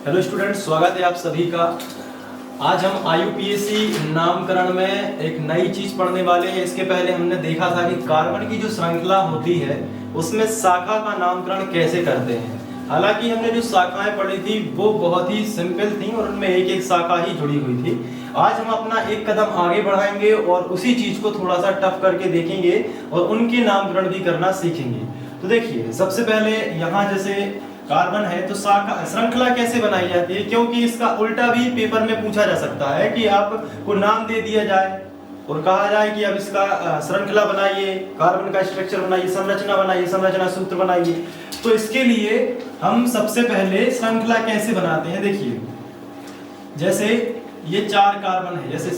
Hello students, स्वागत है आप सभी का। आज हम IUPAC नामकरण में एक नई चीज पढ़ने वाले हैं। इसके पहले हमने देखा था कि कार्बन की जो श्रृंखला होती है उसमें शाखा का नामकरण कैसे करते हैं। हालांकि हमने जो शाखाएं पढ़ी थी वो बहुत ही सिंपल थी और उनमें एक एक शाखा ही जुड़ी हुई थी। आज हम अपना एक कदम आगे बढ़ाएंगे और उसी चीज को थोड़ा सा टफ करके देखेंगे और उनके नामकरण भी करना सीखेंगे। तो देखिए, सबसे पहले यहाँ जैसे कार्बन है तो शाखा श्रृंखला कैसे बनाई जाती है, क्योंकि इसका उल्टा भी पेपर में पूछा जा सकता है कि आपको नाम दे दिया जाए और कहा जाए कि अब इसका श्रृंखला बनाइए, कार्बन का स्ट्रक्चर बनाइए, संरचना बनाइए, संरचना सूत्र बनाइए। तो इसके लिए हम सबसे पहले श्रृंखला कैसे बनाते हैं। देखिए, जैसे ये 4 कार्बन है, जैसे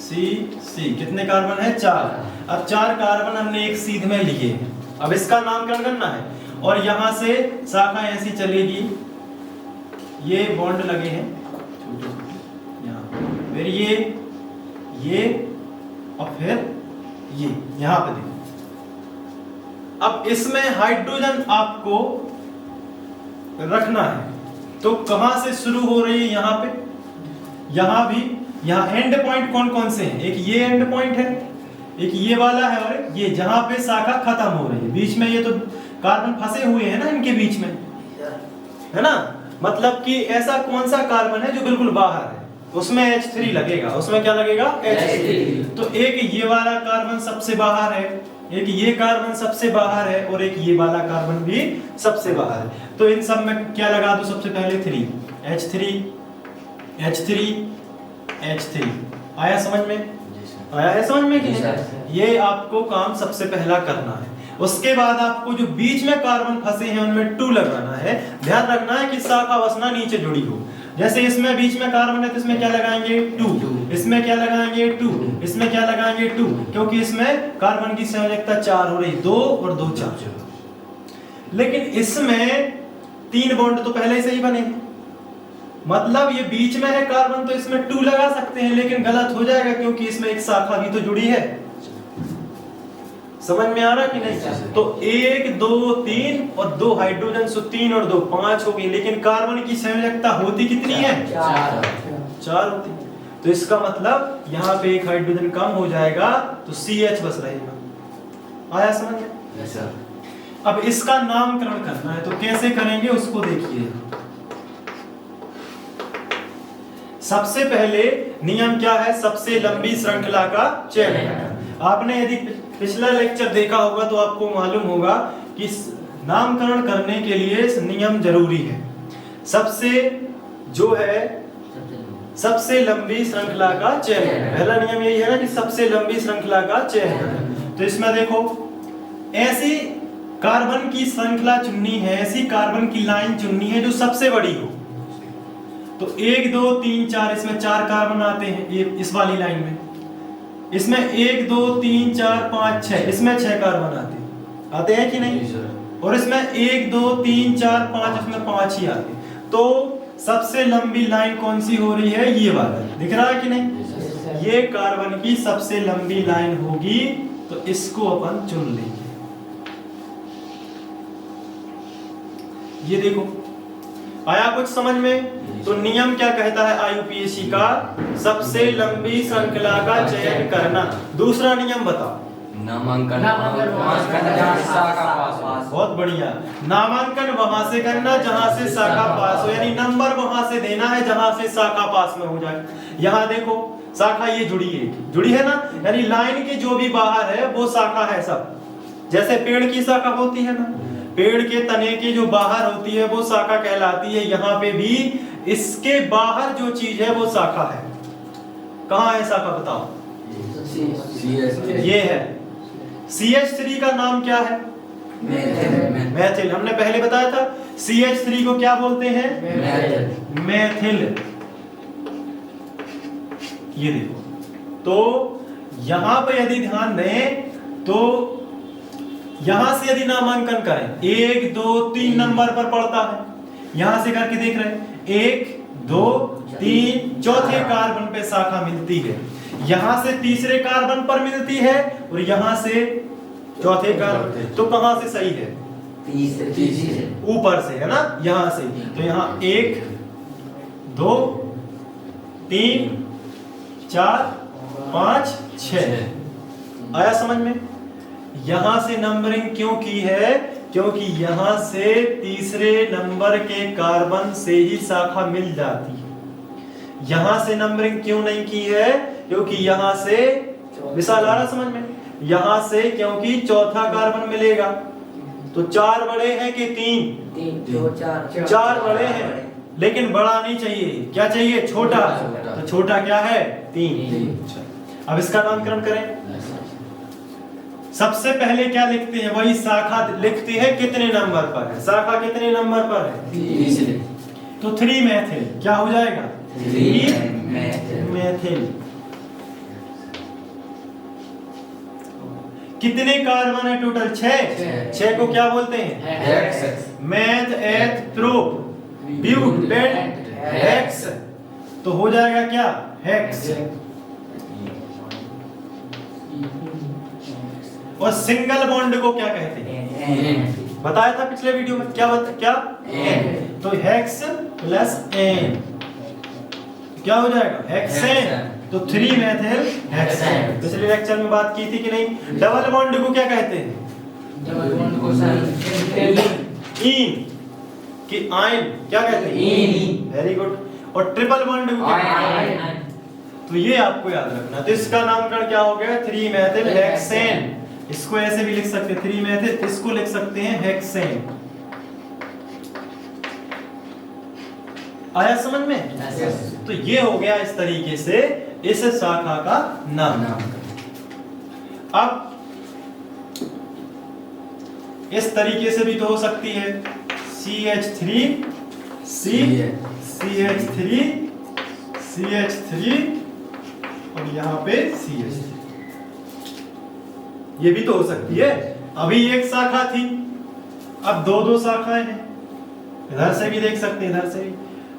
C कितने कार्बन है? 4। अब 4 कार्बन हमने एक सीध में लिए, अब इसका नामकरण करना है और यहां से शाखा ऐसी चलेगी। ये बॉन्ड लगे हैं यहाँ, फिर ये और फिर ये यहां पे देखो। अब इसमें हाइड्रोजन आपको रखना है, तो कहां से शुरू हो रही है? यहां पे, यहां भी, यहां एंड पॉइंट कौन कौन से हैं? एक ये एंड पॉइंट है, एक ये वाला है और ये जहां पे शाखा खत्म हो रही है। बीच में ये तो कार्बन फंसे हुए हैं ना, इनके बीच में है ना। मतलब कि ऐसा कौन सा कार्बन है जो बिल्कुल बाहर है, उसमें H3 लगेगा। उसमें क्या लगेगा? H3। तो एक ये वाला कार्बन सबसे बाहर है, एक ये कार्बन सबसे बाहर है और एक ये वाला कार्बन भी सबसे बाहर है। तो इन सब में क्या लगा दो? सबसे पहले 3 H3 आया समझ में? आया है समझ में कि नहीं? ये आपको काम सबसे पहला करना है। उसके बाद आपको जो बीच में कार्बन फंसे हैं उनमें 2 लगाना है। ध्यान रखना है कि शाखा वसना नीचे जुड़ी हो। जैसे इसमें बीच में कार्बन है तो इसमें क्या लगाएंगे? 2। इसमें क्या लगाएंगे? 2। इसमें क्या लगाएंगे? 2, क्योंकि इसमें कार्बन की संयोजकता 4 हो रही, 2 और 2 4। लेकिन इसमें 3 बॉन्ड तो पहले से ही बने हैं, मतलब ये बीच में है कार्बन तो इसमें 2 लगा सकते हैं, लेकिन गलत हो जाएगा क्योंकि इसमें एक शाखा भी तो जुड़ी है। समझ में आ रहा कि नहीं? तो 1 2 3 और 2 हाइड्रोजन, सो 3 और 2 5 हो गई। लेकिन कार्बन की संयोजकता होती कितनी है? 4 होती। तो इसका मतलब यहाँ पे एक हाइड्रोजन कम हो जाएगा तो CH बस रहेगा। आया समझ में? अब इसका नामकरण करना है, तो कैसे करेंगे उसको देखिए। सबसे पहले नियम क्या है? सबसे लंबी श्रृंखला का चयन। आपने यदि पिछला लेक्चर देखा होगा तो आपको मालूम होगा कि नामकरण करने के लिए नियम जरूरी है। सबसे लंबी श्रृंखला का चयन। पहला नियम यही है ना कि सबसे लंबी श्रृंखला का चयन। तो इसमें देखो, ऐसी कार्बन की श्रृंखला चुननी है, ऐसी कार्बन की लाइन चुननी है जो सबसे बड़ी हो। तो 1 2 3 4, इसमें 4 कार्बन आते हैं इस वाली लाइन में। इसमें 1 2 3 4 5 6, इसमें 6 कार्बन आते हैं कि नहीं? और इसमें 1 2 3 4 5, इसमें 5 ही आते हैं। तो सबसे लंबी लाइन कौन सी हो रही है? ये वाला। दिख रहा है कि नहीं? ये कार्बन की सबसे लंबी लाइन होगी, तो इसको अपन चुन लेंगे। ये देखो, आया कुछ समझ में? तो नियम क्या कहता है IUPAC का? सबसे लंबी श्रृंखला का चयन करना। दूसरा नियम बताओ। नामांकन बहुत बढ़िया। नामांकन वहां से करना जहां से शाखा पास हो, यानी नंबर वहां से देना है जहां से शाखा पास में हो जाए। यहाँ देखो, शाखा ये जुड़ी है ना, यानी लाइन के जो भी बाहर है वो शाखा है सब। जैसे पेड़ की शाखा होती है ना, पेड़ के तने के जो बाहर होती है वो शाखा कहलाती है। यहाँ पे भी इसके बाहर जो चीज है वो शाखा है। कहाँ है शाखा बताओ? ये है। CH3 का नाम क्या है? मैथिल। हमने पहले बताया था CH3 को क्या बोलते हैं? मैथिल। ये देखो, तो यहां पे यदि ध्यान दें तो यहां से यदि नामांकन करें, 1 2 3 नंबर पर पड़ता है। यहां से करके देख रहे हैं, 1 2 3, चौथे कार्बन पे शाखा मिलती है। यहां से तीसरे कार्बन पर मिलती है और यहां से चौथे कार्बन। तो कहां से सही है? ऊपर से, है ना, यहां से। तो यहाँ 1 2 3 4 5 6। आया समझ में? यहां से नंबरिंग क्यों की है? क्योंकि यहां से तीसरे नंबर के कार्बन से ही शाखा मिल जाती है। यहां से नंबरिंग क्यों नहीं की है? क्योंकि यहां से विशाल आ रहा समझ में? यहां से क्योंकि चौथा कार्बन मिलेगा। तो 4 बड़े हैं कि 3? 4 बड़े हैं, लेकिन बड़ा नहीं चाहिए। क्या चाहिए? छोटा। तो छोटा क्या है? 3। अब इसका नामकरण करें। सबसे पहले क्या लिखते हैं? वही शाखा लिखते हैं कितने नंबर पर है। शाखा कितने नंबर पर है? 3। तो 3 मेथिल क्या हो जाएगा? 3 मेथिल। कितने कार्बन है टोटल? 6 को क्या बोलते हैं? Hex. Meth eth prop but pent hex. तो हो जाएगा क्या? हेक्स। और सिंगल बॉन्ड को क्या कहते हैं? बताया था पिछले वीडियो में। क्या तो हेक्स प्लस एन क्या हो जाएगा? हेक्सेन। तो 3 मेथिल हेक्सेन। पिछले लेक्चर में बात की थी कि नहीं? डबल बॉन्ड को क्या कहते हैं? डबल बॉन्ड को इन कि आयन क्या कहते हैं? Very good. और ट्रिपल बॉन्ड को क्या कहते हैं? तो ये आपको याद रखना। तो इसका नामकरण क्या हो गया? 3 मेथिल हेक्सेन। इसको ऐसे भी लिख सकते हैं 3 मेथिल, इसको लिख सकते हैं हेक्सेन। आया समझ में? तो ये हो गया इस तरीके से इस शाखा का नाम। अब इस तरीके से भी तो हो सकती है CH3 CH3 और यहाँ पे CH3। ये भी तो हो सकती है। अभी एक शाखा थी, अब 2 शाखाएं हैं। इधर से भी देख सकते हैं, इधर से भी।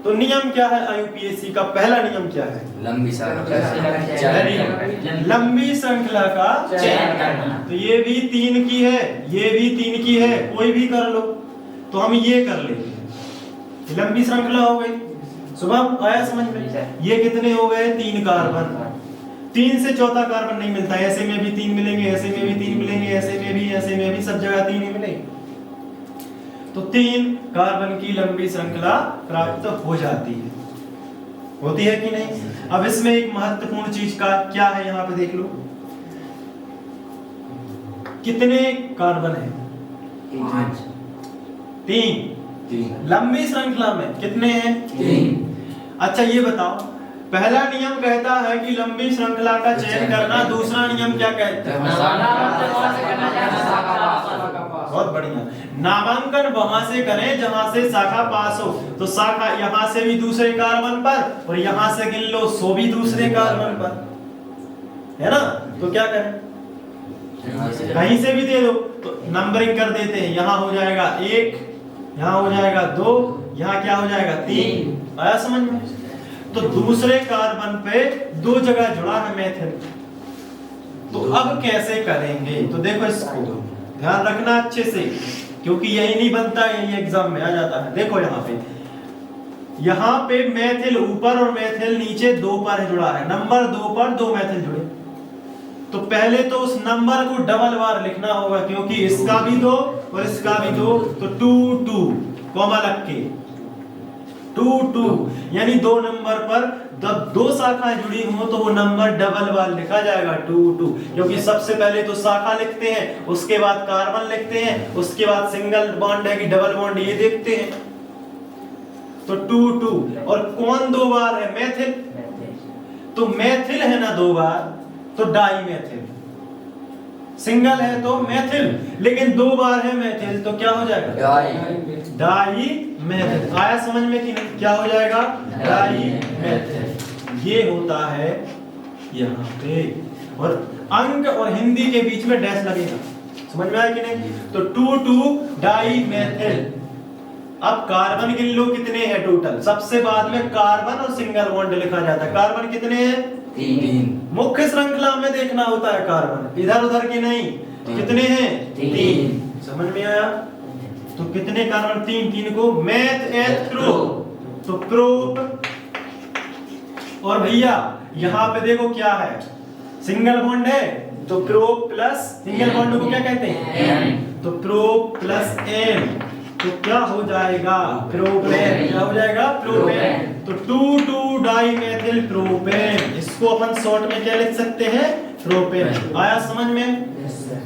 तो नियम क्या है IUPAC का? पहला नियम क्या है? लंबी श्रृंखला का चयन करना। तो ये भी 3 की है, ये भी 3 की है, कोई भी कर लो। तो हम ये कर लेते हैं, लंबी श्रृंखला हो गई। सुबह आया समझ में? ये कितने हो गए? 3 कार्बन। 3 से चौथा कार्बन नहीं मिलता। ऐसे में भी 3 मिलेंगे, ऐसे में भी 3 मिलेंगे, ऐसे में भी सब जगह 3 ही मिलेंगे। तो 3 कार्बन की लंबी श्रृंखला प्राप्त हो जाती है। होती है कि नहीं? अब इसमें एक महत्वपूर्ण चीज का क्या है, यहाँ पे देख लो। कितने कार्बन है? 3। लंबी श्रृंखला में कितने हैं? 3। अच्छा ये बताओ, पहला नियम कहता है कि लंबी श्रृंखला का चयन करना। दूसरा नियम क्या कहता है? बहुत बढ़िया। नामांकन वहां से करें जहां से शाखा पास हो। तो शाखा यहां से भी दूसरे कार्बन पर, और यहां से गिन लो 100 भी दूसरे कार्बन पर, है ना? तो क्या करें? कहीं से भी दे दो। तो नंबरिंग कर देते हैं। यहाँ हो जाएगा 1, यहाँ हो जाएगा 2, यहाँ क्या हो जाएगा? 3। आया समझ में? तो दूसरे कार्बन पे 2 जगह जुड़ा है मेथिल। तो अब कैसे करेंगे? तो देखो, इसको ध्यान रखना अच्छे से, क्योंकि यही नहीं बनता है, यही एग्जाम में आ जाता है। देखो यहाँ पे मेथिल ऊपर और मेथिल नीचे 2 पर जुड़ा है। नंबर 2 पर 2 मेथिल जुड़े। तो पहले तो उस नंबर को डबल बार लिखना होगा, क्योंकि इसका भी 2 और इसका भी 2। तो 2 2 कॉमा लग के 2 2, यानी 2 नंबर पर जब 2 शाखाएं जुड़ी हो तो वो नंबर डबल बार लिखा जाएगा 2 2। क्योंकि सबसे पहले तो शाखा लिखते हैं, उसके बाद कार्बन लिखते हैं, उसके बाद सिंगल बॉन्ड है कि डबल बॉन्ड ये देखते हैं। तो 2 2। और कौन 2 बार है? मेथिल। तो मेथिल है ना 2 बार, तो डाई मेथिल। सिंगल है तो मेथिल, लेकिन 2 बार है मेथिल तो क्या हो जाएगा? Dimethyl. आया समझ में कि नहीं? क्या हो जाएगा? Dimethyl. ये होता है यहाँ पे। और अंक और हिंदी के बीच में डैश लगेगा। समझ में आया कि नहीं? तो 2 2 डाई मेथिल। अब कार्बन गिन लो कितने हैं टोटल। सबसे बाद में कार्बन और सिंगल बॉन्ड लिखा जाता है। कार्बन कितने हैं? 3। मुख्य श्रृंखला में देखना होता है कार्बन, इधर उधर के नहीं। कितने हैं? 3। समझ में आया? तो कितने कार्बन? 3 3 को मेथ एथ प्रोप। तो प्रोप और भैया यहाँ पे देखो क्या है, सिंगल बॉन्ड है तो प्रो प्लस सिंगल बॉन्ड को क्या कहते हैं, तो प्रो प्लस एन, तो क्या हो जाएगा प्रोपेन, क्या हो जाएगा प्रोपेन, तो 2,2 डाइमेथिल प्रोपेन, इसको अपन शॉर्ट में क्या लिख सकते हैं, प्रोपेन। आया समझ में,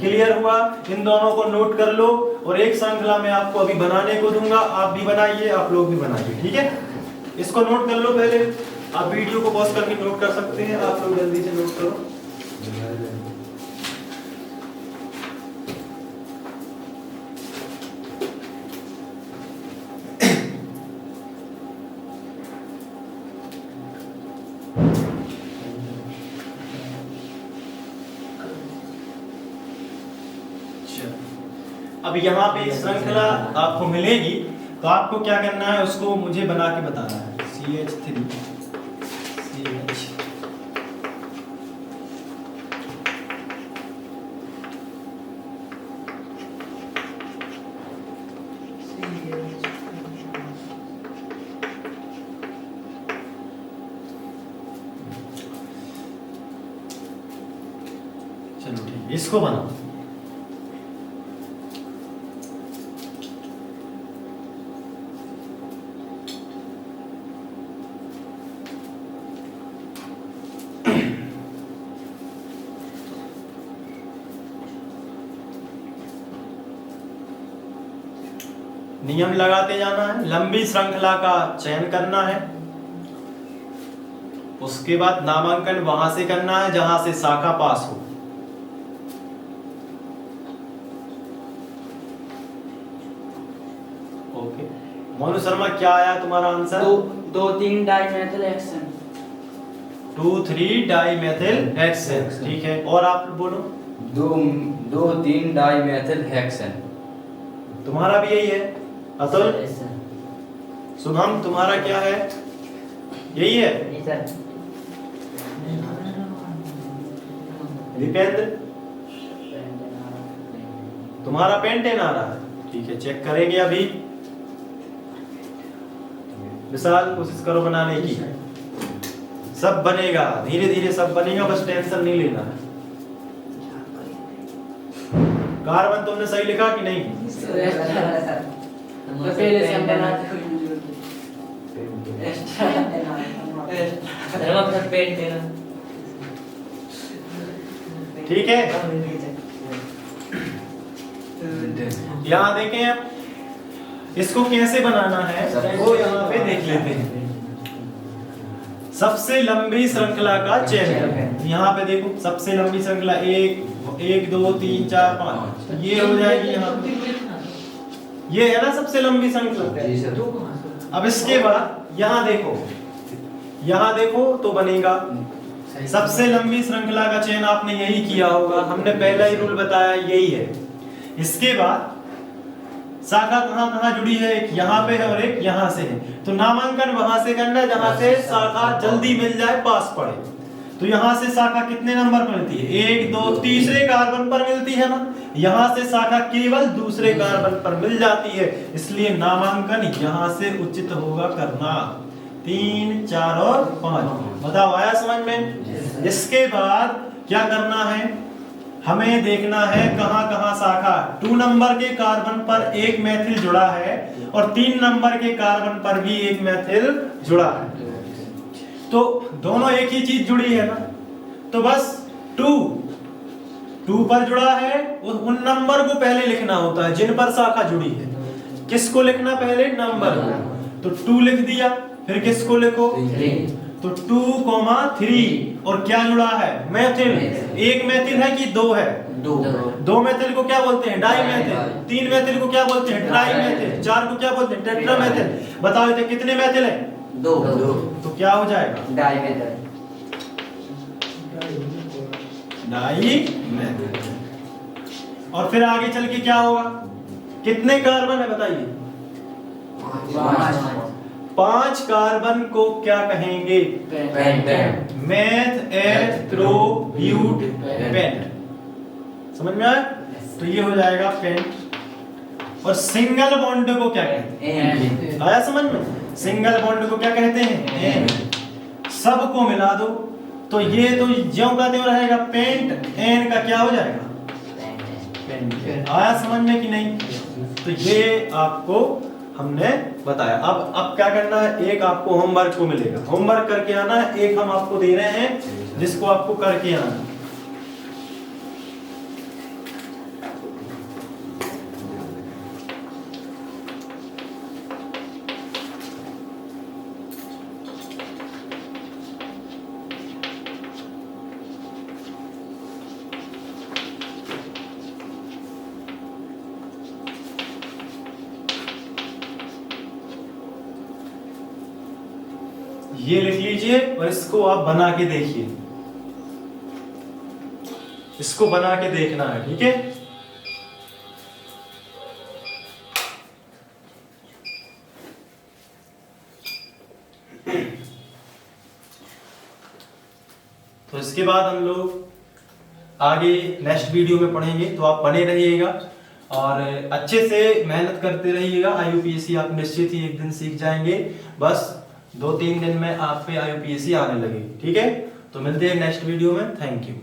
क्लियर हुआ। इन दोनों को नोट कर लो और एक श्रृंखला में आपको अभी बनाने को दूंगा, आप भी बनाइए, आप लोग भी बनाइए, ठीक है। इसको नोट कर लो पहले, आप वीडियो को पॉज करके नोट कर सकते हैं, आप लोग जल्दी से नोट करो। अब यहाँ पे श्रृंखला आपको मिलेगी तो आपको क्या करना है, उसको मुझे बना के बताना है। CH3 CH चलो ठीक, इसको बनाओ। नियम लगाते जाना है, लंबी श्रृंखला का चयन करना है, उसके बाद नामांकन वहां से करना है जहां से शाखा पास हो। ओके, मोनू शर्मा क्या आया तुम्हारा answer? 2,3 dimethyl hexane. 2,3 dimethyl hexane, ठीक है। और आप बोलो 2,3 डाइमेथिल हेक्सेन। तुम्हारा भी यही है। अतुल, शुभम तुम्हारा क्या है? यही है। दीपेंद्र तुम्हारा पेंटेन आ रहा है, ठीक है, चेक करेंगे अभी। विशाल कोशिश करो बनाने की, सब बनेगा, धीरे धीरे सब बनेगा, बस टेंशन नहीं लेना है। कार्बन तुमने सही लिखा कि नहीं? पहले से हम बनाते हैं, ठीक है। यहाँ देखें आप, इसको कैसे बनाना है वो यहाँ पे देख लेते हैं। सबसे लंबी श्रृंखला का चयन करें। यहाँ पे देखो सबसे लंबी श्रृंखला 1 2 3 4 5, ये हो जाएगी यहाँ पे, ये है ना सबसे लंबी श्रृंखला। अब इसके बाद यहाँ देखो तो बनेगा सबसे लंबी श्रृंखला का चयन, आपने यही किया होगा, हमने पहला ही रूल बताया यही है। इसके बाद शाखा कहाँ कहाँ जुड़ी है, एक यहाँ पे है और एक यहाँ से है, तो नामांकन वहां से करना है जहां से शाखा जल्दी मिल जाए, पास पड़े। तो यहाँ से शाखा कितने नंबर पर मिलती है? 1 2 तीसरे कार्बन पर मिलती है ना, यहाँ से शाखा केवल दूसरे कार्बन पर मिल जाती है, इसलिए नामांकन यहाँ से उचित होगा करना। 3 4 और 5, बताओ आया समझ में? इसके बाद क्या करना है, हमें देखना है कहां कहां शाखा 2 नंबर के कार्बन पर एक मेथिल जुड़ा है और 3 नंबर के कार्बन पर भी एक मेथिल जुड़ा है, तो दोनों एक ही चीज जुड़ी है ना, तो बस 2 पर जुड़ा है, उन नंबर को पहले लिखना होता है जिन पर शाखा जुड़ी है। किसको लिखना पहले? नंबर। तो 2 लिख दिया, फिर किसको लिखो? तो 2,3 और क्या जुड़ा है? मेथिल। एक मेथिल है कि 2 है? 2 मेथिल को क्या बोलते हैं? डाइमेथिल। 3 मेथिल को क्या बोलते हैं? ट्राइमेथिल। 4 को क्या बोलते हैं? टेट्रामेथिल। बताओ इतने कितने मेथिल है? 2। तो क्या हो जाएगा? डाइमेथिल। और फिर आगे चल के क्या होगा? कितने कार्बन है बताइए? 5 कार्बन को क्या कहेंगे? मेथ एथ्रो ब्यूट पेंट। समझ में आया? तो ये हो जाएगा पेंट। और सिंगल बॉन्ड को क्या कहते हैं? आया समझ में? सिंगल बॉन्ड को क्या कहते हैं? सबको मिला दो तो ये तो ज्यों का त्यों रहेगा, पेंट एन का क्या हो जाएगा, पेंट। आया समझ में कि नहीं? तो ये आपको हमने बताया। अब क्या करना है, एक आपको होमवर्क को मिलेगा, होमवर्क करके आना है। एक हम आपको दे रहे हैं जिसको आपको करके आना है। ये लिख लीजिए और इसको आप बना के देखिए, इसको बना के देखना है, ठीक है? तो इसके बाद हम लोग आगे नेक्स्ट वीडियो में पढ़ेंगे, तो आप बने रहिएगा और अच्छे से मेहनत करते रहिएगा। IUPAC आप निश्चित ही एक दिन सीख जाएंगे, बस 2-3 दिन में आप पे IUPAC आने लगेगी, ठीक है? तो मिलते हैं नेक्स्ट वीडियो में। Thank you.